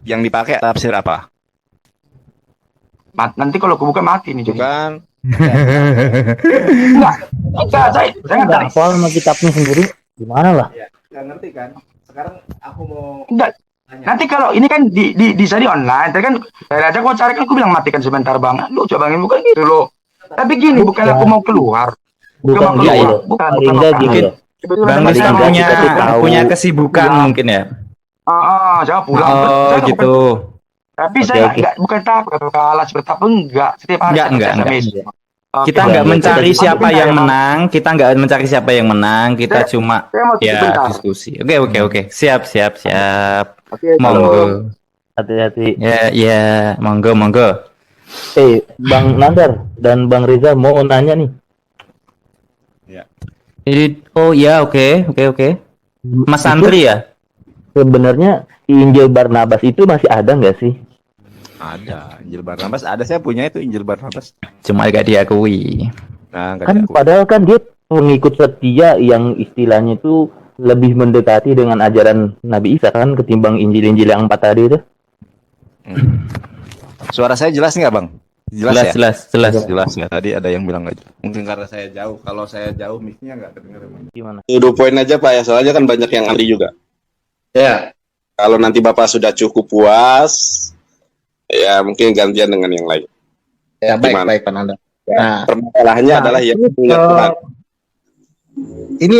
Yang dipakai tafsir apa? Nanti kalau aku buka mati nih. Bukan. Enggak, saya nggak hafal sama kitabnya sendiri. Gimana lah? Nggak ngerti kan? Sekarang aku mau. Enggak. Nanti kalau ini kan di online, tadi kan saya aja kau cari kan aku bilang matikan sebentar bang. Lu coba bukan gitu loh. Tapi gini, bukan aku mau keluar. Bukan Mungkin Bang Liston punya kesibukan mungkin ya. Jangan pulang. Gitu. Tapi saya bukan takut atau kalah seperti apa, enggak. Setiap hari Enggak. Okay, Kita nggak mencari siapa yang menang, kita cuma diskusi. Oke. Siap. Monggo. Hati-hati. Ya, monggo. Bang Nandar dan Bang Reza mau nanya nih. Oke. Mas Andri ya? Sebenarnya Injil Barnabas itu masih ada nggak sih? Ada Injil Barnabas, ada, saya punya itu Injil Barnabas. Cuma gak diakui. Nah, kan padahal kan dia pengikut setia yang istilahnya itu lebih mendekati dengan ajaran Nabi Isa kan ketimbang Injil-Injil yang 4 tadi itu. Suara saya jelas nggak bang? Jelas. Jelas nggak? Tadi ada yang bilang nggak jelas. Mungkin karena saya jauh. Kalau saya jauh mic-nya nggak kedengeran. Gimana? 2 poin aja Pak ya, soalnya kan banyak yang antri juga. Ya, kalau nanti Bapak sudah cukup puas, ya mungkin gantian dengan yang lain. Ya, baik Pak Nanda. Nah, permasalahannya adalah yang punya Tuhan. Ini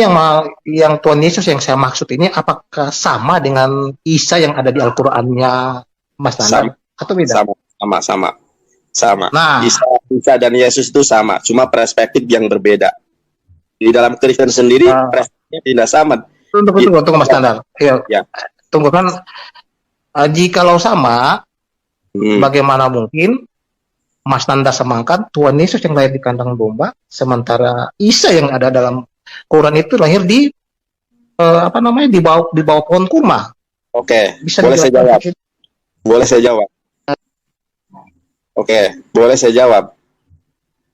yang Tuhan Yesus yang saya maksud ini apakah sama dengan Isa yang ada di Al-Qur'annya Mas Nanda atau beda? Sama. Nah, Isa dan Yesus itu sama, cuma perspektif yang berbeda. Di dalam Kristen sendiri perspektifnya tidak sama. Tunggu Mas Nanda. Ya. Tunggu kan. Jikalau sama, bagaimana mungkin Mas Nanda samakan Tuhan Yesus yang lahir di kandang domba, sementara Isa yang ada dalam Quran itu lahir di di bawah pohon kurma. Oke, Bisa boleh saya jawab. dijelaskan? Boleh saya jawab. Oke, boleh saya jawab.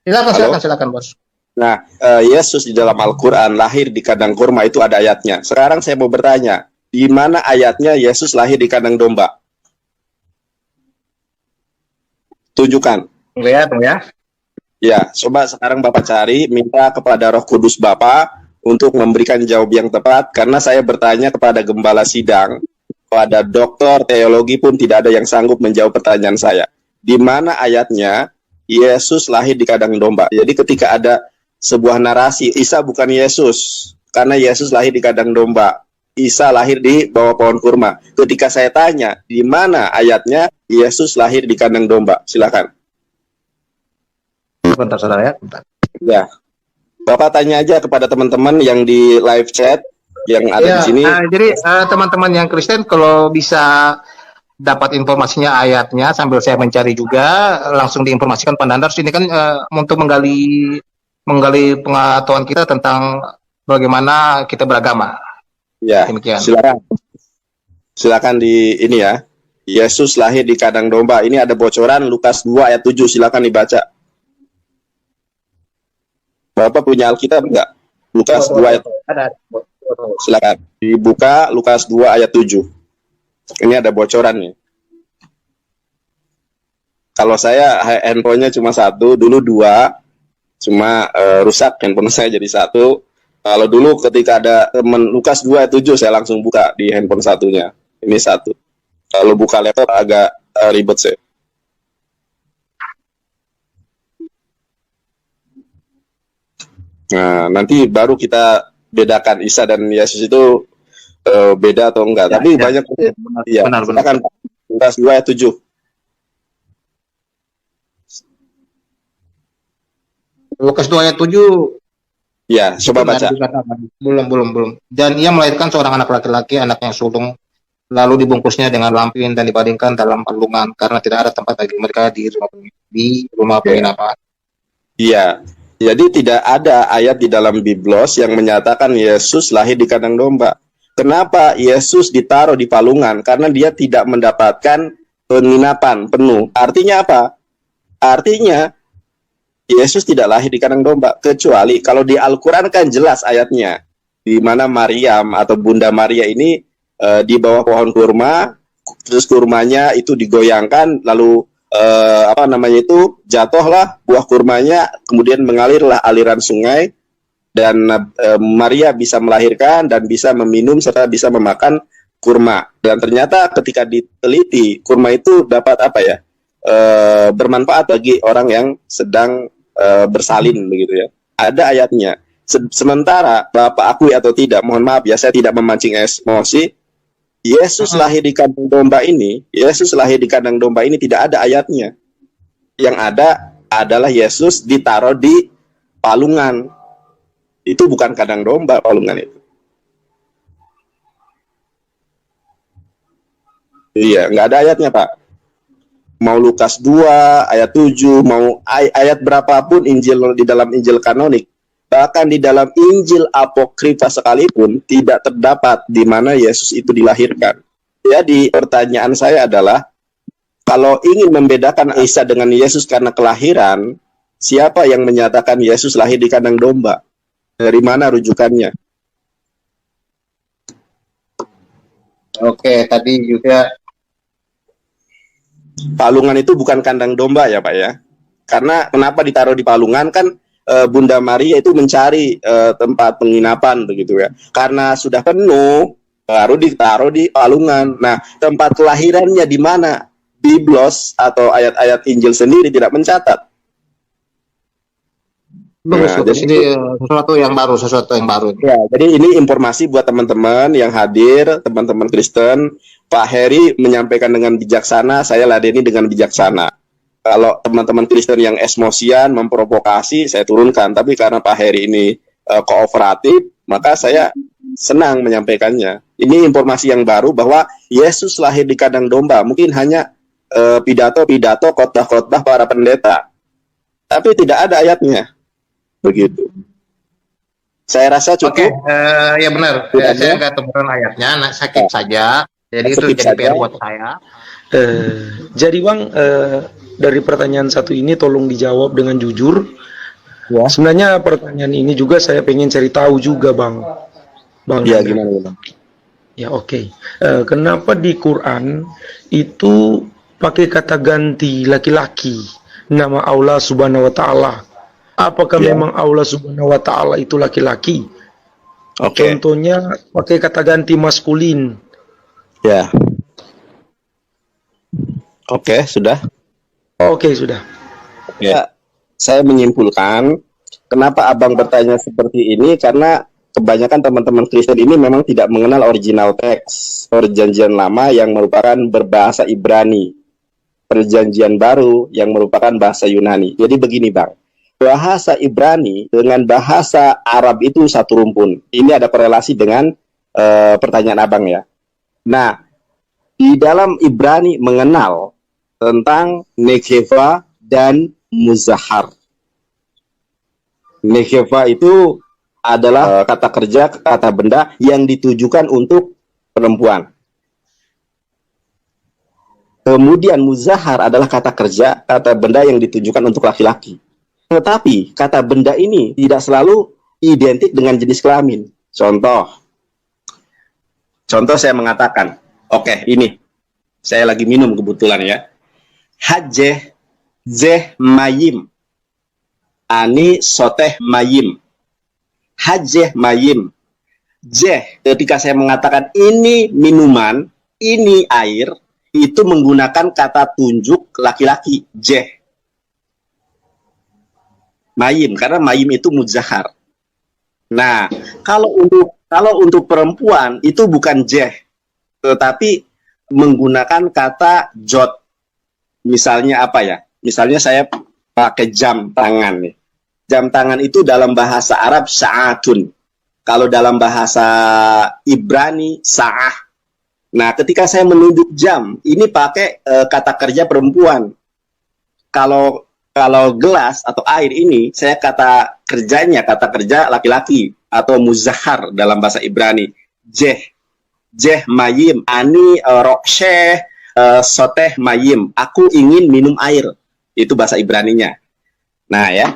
Silakan bos. Nah, Yesus di dalam Al-Quran lahir di kandang kurma itu ada ayatnya. Sekarang saya mau bertanya, di mana ayatnya Yesus lahir di kandang domba? Tunjukkan. Tunggu ya. Ya, coba sekarang Bapak cari, minta kepada Roh Kudus Bapak untuk memberikan jawab yang tepat, karena saya bertanya kepada gembala sidang, kepada doktor teologi pun tidak ada yang sanggup menjawab pertanyaan saya. Di mana ayatnya Yesus lahir di kandang domba? Jadi ketika ada sebuah narasi, Isa bukan Yesus, karena Yesus lahir di kandang domba. Isa lahir di bawah pohon kurma. Ketika saya tanya, di mana ayatnya Yesus lahir di kandang domba? Silakan. Bentar saudara ya. Bentar. Ya, Bapak tanya aja kepada teman-teman yang di live chat yang ada di sini. Jadi teman-teman yang Kristen kalau bisa dapat informasinya ayatnya sambil saya mencari juga langsung diinformasikan Pak Nandar. Ini kan untuk menggali pengetahuan kita tentang bagaimana kita beragama. Ya, demikian. Silakan di ini ya. Yesus lahir di kandang domba. Ini ada bocoran Lukas 2 ayat 7. Silakan dibaca. Bapak punya Alkitab enggak? Lukas 2 ayat. Ada. Silakan dibuka Lukas 2 ayat 7. Ini ada bocorannya. Kalau saya handphonenya cuma satu, dulu 2, cuma rusak handphone saya jadi 1. Kalau dulu ketika ada teman Lukas 2 ayat 7, saya langsung buka di handphone satunya. Ini 1. Kalau buka laptop agak ribet saya. Nah, nanti baru kita bedakan Isa dan Yesus itu beda atau enggak. Tapi banyak Benar. silakan Lukas 2 ayat 7. Lukas 2 ayat 7. Ya, coba baca. Belum. Dan ia melahirkan seorang anak laki-laki, anaknya sulung, lalu dibungkusnya dengan lampin dan dibaringkan dalam palungan karena tidak ada tempat bagi mereka di rumah penginapan. Iya. Jadi tidak ada ayat di dalam Biblos yang menyatakan Yesus lahir di kandang domba. Kenapa Yesus ditaruh di palungan? Karena dia tidak mendapatkan penginapan penuh. Artinya apa? Artinya Yesus tidak lahir di kandang domba, kecuali kalau di Al-Quran kan jelas ayatnya, di mana Maryam atau Bunda Maria ini di bawah pohon kurma, terus kurmanya itu digoyangkan, lalu jatuhlah buah kurmanya, kemudian mengalirlah aliran sungai, dan Maria bisa melahirkan dan bisa meminum serta bisa memakan kurma. Dan ternyata ketika diteliti, kurma itu dapat bermanfaat bagi orang yang sedang bersalin begitu ya. Ada ayatnya. Sementara Bapak akui atau tidak, mohon maaf ya, saya tidak memancing emosi. Yesus lahir di kandang domba ini, tidak ada ayatnya. Yang ada adalah Yesus ditaruh di palungan. Itu bukan kandang domba, palungan itu. Iya, nggak ada ayatnya, Pak. Mau Lukas 2 ayat 7, mau ayat berapapun di dalam Injil kanonik, bahkan di dalam Injil apokrifa sekalipun tidak terdapat di mana Yesus itu dilahirkan. Jadi pertanyaan saya adalah, kalau ingin membedakan Isa dengan Yesus karena kelahiran, siapa yang menyatakan Yesus lahir di kandang domba? Dari mana rujukannya? Oke, tadi juga palungan itu bukan kandang domba ya Pak ya. Karena kenapa ditaruh di palungan kan Bunda Maria itu mencari tempat penginapan begitu ya. Karena sudah penuh baru ditaruh di palungan. Nah, tempat kelahirannya di mana? Biblos atau ayat-ayat Injil sendiri tidak mencatat. Jadi sesuatu yang baru. Ya, jadi ini informasi buat teman-teman yang hadir, teman-teman Kristen. Pak Heri menyampaikan dengan bijaksana, saya ladeni dengan bijaksana. Kalau teman-teman Kristen yang emosian, memprovokasi, saya turunkan. Tapi karena Pak Heri ini kooperatif, maka saya senang menyampaikannya. Ini informasi yang baru bahwa Yesus lahir di kandang domba. Mungkin hanya pidato-pidato, khotbah-khotbah para pendeta. Tapi tidak ada ayatnya. Begitu. Saya rasa Oke, cukup. ya benar. Saya nggak temukan ayatnya, skip saja. Jadi itu Skip jadi saja. PR buat saya. Jadi Bang, dari pertanyaan satu ini tolong dijawab dengan jujur. Ya. Sebenarnya pertanyaan ini juga saya pengen cari tahu juga Bang. Ya, Nanda. gimana Bang? Ya oke. Kenapa di Quran itu pakai kata ganti laki-laki nama Allah Subhanahu wa taala? Apakah Ya. memang Allah Subhanahu wa taala itu laki-laki? Oke. Contohnya pakai kata ganti maskulin. Ya. Oke, sudah. Oke, sudah. Ya, saya menyimpulkan kenapa Abang bertanya seperti ini karena kebanyakan teman-teman Kristen ini memang tidak mengenal original teks Perjanjian Lama yang merupakan berbahasa Ibrani, Perjanjian Baru yang merupakan bahasa Yunani. Jadi begini Bang, bahasa Ibrani dengan bahasa Arab itu satu rumpun. Ini ada korelasi dengan pertanyaan Abang ya. Nah, di dalam Ibrani mengenal tentang nekeva dan muzahar. Nekeva itu adalah kata kerja, kata benda yang ditujukan untuk perempuan. Kemudian muzahar adalah kata kerja, kata benda yang ditujukan untuk laki-laki. Tetapi kata benda ini tidak selalu identik dengan jenis kelamin. Contoh saya mengatakan, oke, ini saya lagi minum kebetulan ya. Hajeh zeh mayim, ani soteh mayim. Hajeh mayim. Jeh, ketika saya mengatakan ini minuman, ini air, itu menggunakan kata tunjuk laki-laki, jeh. Mayim, karena mayim itu muzahar. Nah, kalau untuk perempuan itu bukan jeh, tetapi menggunakan kata jot. Misalnya apa ya? Misalnya saya pakai jam tangan nih. Jam tangan itu dalam bahasa Arab sa'atun. Kalau dalam bahasa Ibrani sa'ah. Nah, ketika saya menunjuk jam, ini pakai kata kerja perempuan. Kalau gelas atau air ini, saya kata kerja laki-laki atau muzahar dalam bahasa Ibrani. Jeh mayim, ani roksheh soteh mayim. Aku ingin minum air. Itu bahasa Ibraninya. Nah ya.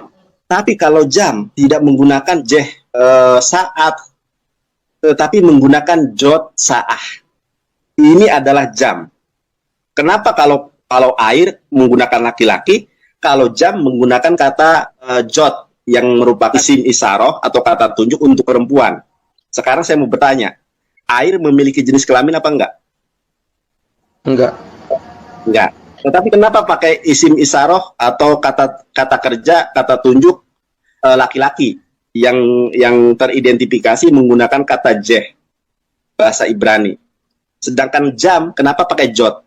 Tapi kalau jam tidak menggunakan saat, tetapi menggunakan jot sa'ah. Ini adalah jam. Kenapa kalau air menggunakan laki-laki, kalau jam menggunakan kata jot yang merupakan isim isaroh atau kata tunjuk untuk perempuan. Sekarang saya mau bertanya, air memiliki jenis kelamin apa enggak? Enggak. Tetapi kenapa pakai isim isaroh atau kata kerja, kata tunjuk laki-laki yang teridentifikasi menggunakan kata jeh bahasa Ibrani. Sedangkan jam kenapa pakai jot?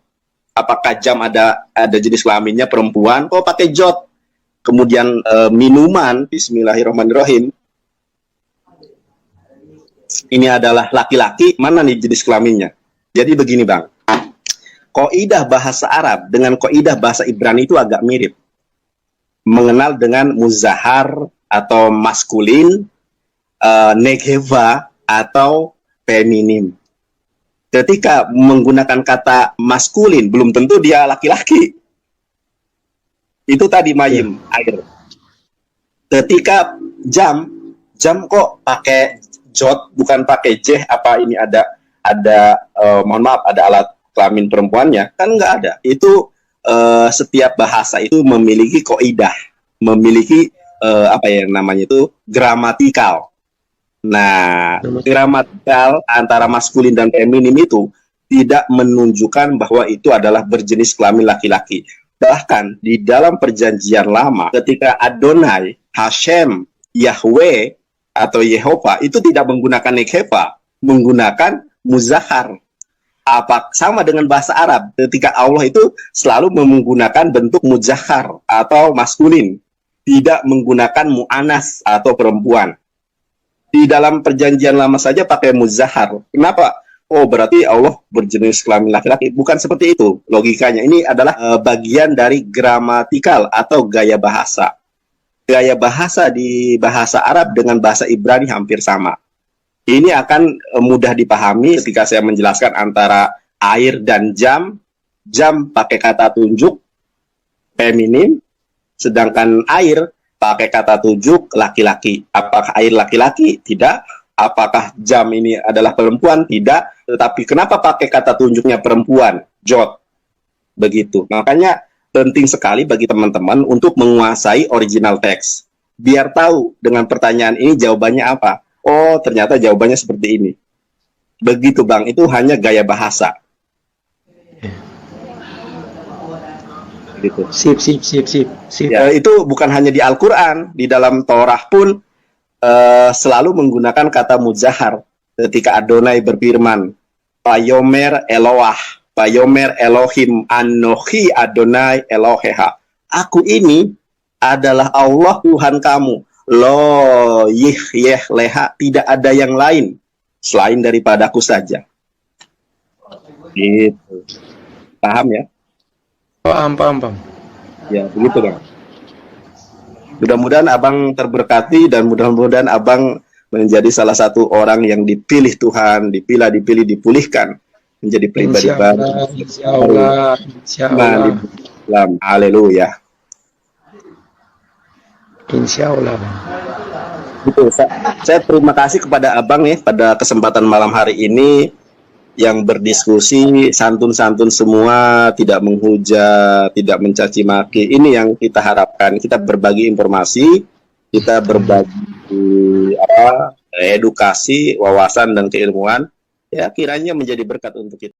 Apakah jam ada jenis kelaminnya perempuan? Kok pakai jot? Kemudian minuman, bismillahirrahmanirrahim. Ini adalah laki-laki, mana nih jenis kelaminnya? Jadi begini Bang. Kaidah bahasa Arab dengan kaidah bahasa Ibrani itu agak mirip. Mengenal dengan muzahar atau maskulin, nekeva atau feminim. Ketika menggunakan kata maskulin, belum tentu dia laki-laki. Itu tadi mayim, air. Ketika jam kok pakai jot, bukan pakai jeh, apa ini ada mohon maaf, ada alat kelamin perempuannya? Kan nggak ada. Itu setiap bahasa itu memiliki kaidah, memiliki gramatikal. Nah, gramatikal antara maskulin dan feminim itu tidak menunjukkan bahwa itu adalah berjenis kelamin laki-laki. Bahkan di dalam perjanjian lama, ketika Adonai, Hashem, Yahweh, atau Yehova itu tidak menggunakan nekeva, menggunakan muzahar. Apa sama dengan bahasa Arab? Ketika Allah itu selalu menggunakan bentuk muzahar atau maskulin, tidak menggunakan mu'anas atau perempuan. Di dalam perjanjian lama saja pakai muzahar. Kenapa? Oh, berarti Allah berjenis kelamin laki-laki. Bukan seperti itu logikanya. Ini adalah bagian dari gramatikal atau gaya bahasa. gaya bahasa di bahasa Arab dengan bahasa Ibrani hampir sama. Ini akan mudah dipahami ketika saya menjelaskan antara air dan jam. Jam pakai kata tunjuk feminim, sedangkan air pakai kata tunjuk laki-laki. Apakah air laki-laki? Tidak. Apakah jam ini adalah perempuan? Tidak. Tetapi kenapa pakai kata tunjuknya perempuan? Jot. Begitu. Makanya penting sekali bagi teman-teman untuk menguasai original teks. Biar tahu dengan pertanyaan ini jawabannya apa. Oh, ternyata jawabannya seperti ini. Begitu, Bang. Itu hanya gaya bahasa. Gitu. Sip. Ya, itu bukan hanya di Al-Quran. Di dalam Torah pun selalu menggunakan kata muzahar. Ketika Adonai berfirman, Vayomer Eloah, Vayomer Elohim, Anochi Adonai Eloheha. Aku ini adalah Allah Tuhan kamu. Lo yeh leha, tidak ada yang lain selain daripadaku saja. Gitu. Paham ya? Paham. Ya, begitu Bang. Mudah-mudahan Abang terberkati dan mudah-mudahan Abang menjadi salah satu orang yang dipilih Tuhan, dipulihkan menjadi pribadi baru. Insya Allah. Haleluya. Insya Allah. Betul. Saya terima kasih kepada Abang ya pada kesempatan malam hari ini yang berdiskusi santun-santun semua, tidak menghujat, tidak mencaci maki. Ini yang kita harapkan. Kita berbagi informasi, kita berbagi edukasi, wawasan dan keilmuan. Ya kiranya menjadi berkat untuk kita.